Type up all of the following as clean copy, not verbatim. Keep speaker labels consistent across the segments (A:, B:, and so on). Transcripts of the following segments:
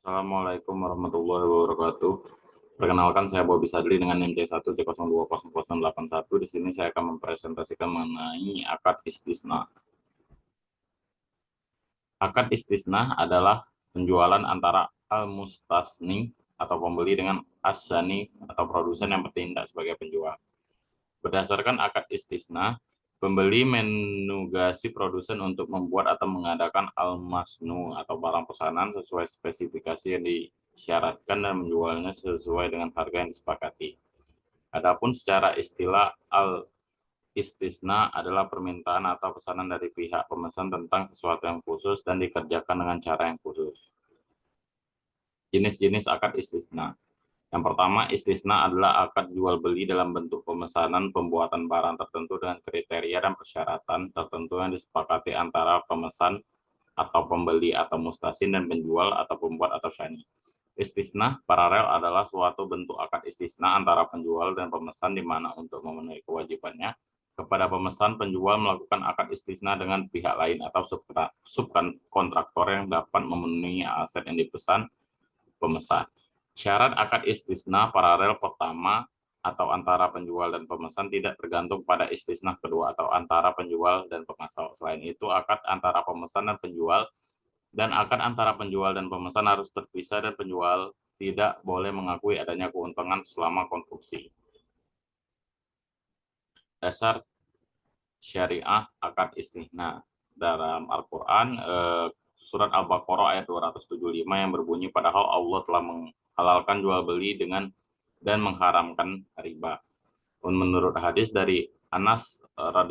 A: Assalamualaikum warahmatullahi wabarakatuh. Perkenalkan, saya Bobi Sadli dengan NIM C1C020081. Di sini saya akan mempresentasikan mengenai akad istisna. Akad istisna adalah penjualan antara al-mustasni atau pembeli dengan as-sani atau produsen yang bertindak sebagai penjual. Berdasarkan akad istisna, pembeli menugasi produsen untuk membuat atau mengadakan al-masnu atau barang pesanan sesuai spesifikasi yang disyaratkan dan menjualnya sesuai dengan harga yang disepakati. Adapun secara istilah, al-istisna adalah permintaan atau pesanan dari pihak pemesan tentang sesuatu yang khusus dan dikerjakan dengan cara yang khusus. Jenis-jenis akad istisna. Yang pertama, istisna adalah akad jual beli dalam bentuk pemesanan pembuatan barang tertentu dengan kriteria dan persyaratan tertentu yang disepakati antara pemesan atau pembeli atau mustasin dan penjual atau pembuat atau syani. Istisna paralel adalah suatu bentuk akad istisna antara penjual dan pemesan di mana untuk memenuhi kewajibannya kepada pemesan, penjual melakukan akad istisna dengan pihak lain atau subkontraktor yang dapat memenuhi aset yang dipesan pemesan. Syarat akad istisna paralel pertama atau antara penjual dan pemesan tidak tergantung pada istisna kedua atau antara penjual dan pemasok. Selain itu, akad antara pemesan dan penjual dan akad antara penjual dan pemesan harus terpisah dan penjual tidak boleh mengakui adanya keuntungan selama konstruksi. Dasar syariah akad istisna dalam Al-Quran, surat Al-Baqarah ayat 275 yang berbunyi, padahal Allah telah menghalalkan jual beli dengan dan mengharamkan riba. Menurut hadis dari Anas RA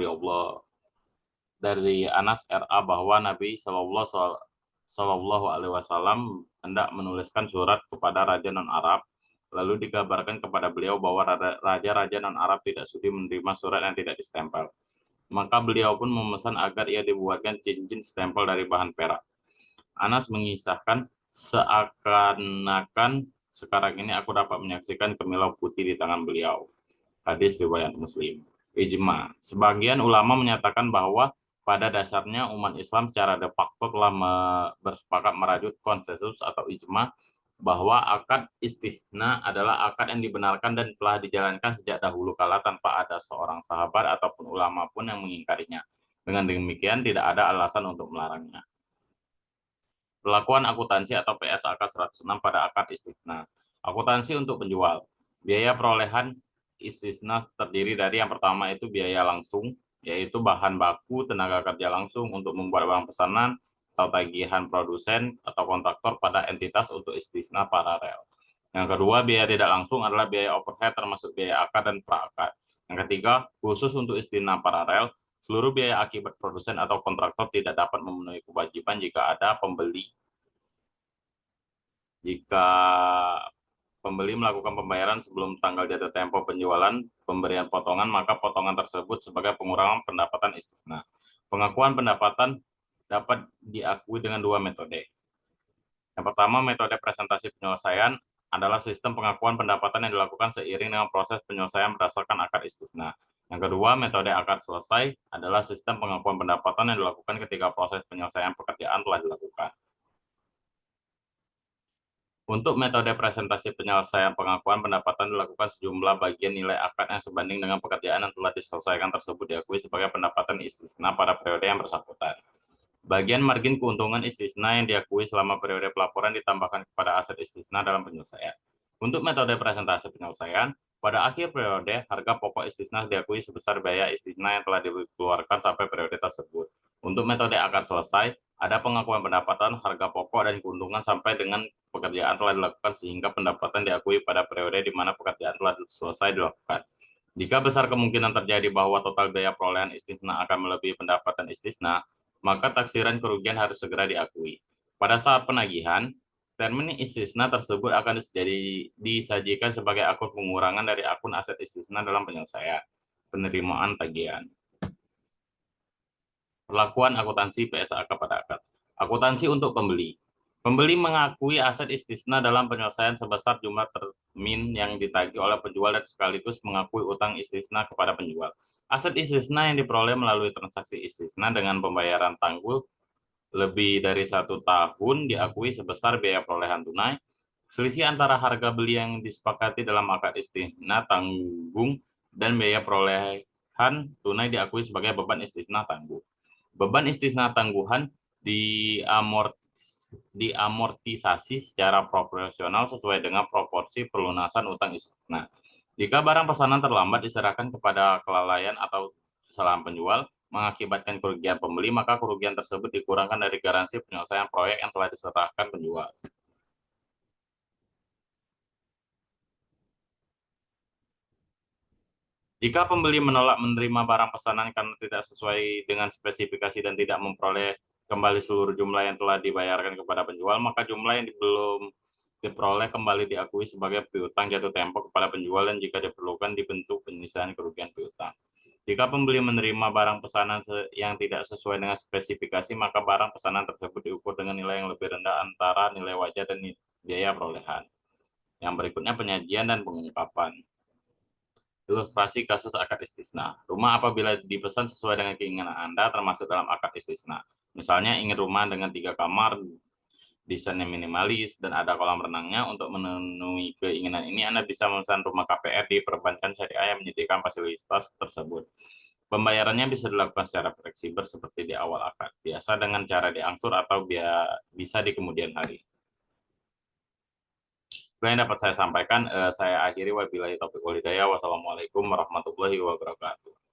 A: bahwa Nabi Shallallahu Alaihi Wasallam hendak menuliskan surat kepada Raja non Arab, lalu dikabarkan kepada beliau bahwa raja-raja non Arab tidak sudi menerima surat yang tidak distempel. Maka beliau pun memesan agar ia dibuatkan cincin stempel dari bahan perak. Anas mengisahkan, seakan-akan sekarang ini aku dapat menyaksikan kemilau putih di tangan beliau. Hadis riwayat Muslim. Ijma. Sebagian ulama menyatakan bahwa pada dasarnya umat Islam secara de facto telah bersepakat merajut konsensus atau ijma bahwa akad istisna adalah akad yang dibenarkan dan telah dijalankan sejak dahulu kala tanpa ada seorang sahabat ataupun ulama pun yang mengingkarinya. Dengan demikian tidak ada alasan untuk melarangnya. Perlakuan akuntansi atau PSAK 106 pada akad istisna. Akuntansi untuk penjual. Biaya perolehan istisna terdiri dari yang pertama itu biaya langsung, yaitu bahan baku, tenaga kerja langsung untuk membuat barang pesanan, atau tagihan produsen atau kontraktor pada entitas untuk istisna paralel. Yang kedua, biaya tidak langsung adalah biaya overhead termasuk biaya akad dan pra-akad. Yang ketiga, khusus untuk istisna paralel, seluruh biaya akibat produsen atau kontraktor tidak dapat memenuhi kewajiban jika pembeli melakukan pembayaran sebelum tanggal jatuh tempo penjualan pemberian potongan, maka potongan tersebut sebagai pengurangan pendapatan istisna. Pengakuan pendapatan dapat diakui dengan dua metode. Yang pertama, metode presentasi penyelesaian adalah sistem pengakuan pendapatan yang dilakukan seiring dengan proses penyelesaian berdasarkan akad istisna. Yang kedua, metode akad selesai adalah sistem pengakuan pendapatan yang dilakukan ketika proses penyelesaian pekerjaan telah dilakukan. Untuk metode presentasi penyelesaian pengakuan pendapatan dilakukan sejumlah bagian nilai akad yang sebanding dengan pekerjaan yang telah diselesaikan tersebut diakui sebagai pendapatan istisna pada periode yang bersangkutan. Bagian margin keuntungan istisna yang diakui selama periode pelaporan ditambahkan kepada aset istisna dalam penyelesaian. Untuk metode presentasi penyelesaian, pada akhir periode, harga pokok istisna diakui sebesar biaya istisna yang telah dikeluarkan sampai periode tersebut. Untuk metode akad selesai, ada pengakuan pendapatan, harga pokok, dan keuntungan sampai dengan pekerjaan telah dilakukan sehingga pendapatan diakui pada periode di mana pekerjaan telah selesai dilakukan. Jika besar kemungkinan terjadi bahwa total biaya perolehan istisna akan melebihi pendapatan istisna, maka taksiran kerugian harus segera diakui. Pada saat penagihan, termin istisna tersebut akan disajikan sebagai akun pengurangan dari akun aset istisna dalam penyelesaian penerimaan tagihan. Perlakuan akuntansi PSAK pada akad. Akuntansi untuk pembeli. Pembeli mengakui aset istisna dalam penyelesaian sebesar jumlah termin yang ditagih oleh penjual dan sekaligus mengakui utang istisna kepada penjual. Aset istisna yang diperoleh melalui transaksi istisna dengan pembayaran tanggul lebih dari 1 tahun diakui sebesar biaya perolehan tunai. Selisih antara harga beli yang disepakati dalam akad istisna tanggung dan biaya perolehan tunai diakui sebagai beban istisna tanggung. Beban istisna tangguhan diamortisasi secara proporsional sesuai dengan proporsi pelunasan utang istisna. Jika barang pesanan terlambat diserahkan kepada kelalaian atau kesalahan penjual mengakibatkan kerugian pembeli, maka kerugian tersebut dikurangkan dari garansi penyelesaian proyek yang telah diserahkan penjual. Jika pembeli menolak menerima barang pesanan karena tidak sesuai dengan spesifikasi dan tidak memperoleh kembali seluruh jumlah yang telah dibayarkan kepada penjual, maka jumlah yang belum diperoleh kembali diakui sebagai piutang jatuh tempo kepada penjual dan jika diperlukan dibentuk penyelesaian kerugian piutang. Jika pembeli menerima barang pesanan yang tidak sesuai dengan spesifikasi, maka barang pesanan tersebut diukur dengan nilai yang lebih rendah antara nilai wajar dan biaya perolehan. Yang berikutnya penyajian dan pengungkapan. Ilustrasi kasus akad istisna. Rumah apabila dipesan sesuai dengan keinginan Anda termasuk dalam akad istisna. Misalnya ingin rumah dengan 3 kamar, desainnya minimalis, dan ada kolam renangnya. Untuk memenuhi keinginan ini, Anda bisa memesan rumah KPR di perbankan syariah yang menyediakan fasilitas tersebut. Pembayarannya bisa dilakukan secara fleksibel seperti di awal akad, biasa dengan cara diangsur atau bisa di kemudian hari. Itu yang dapat saya sampaikan. Saya akhiri wabillahi taufiq wal hidayah. Wassalamualaikum warahmatullahi wabarakatuh.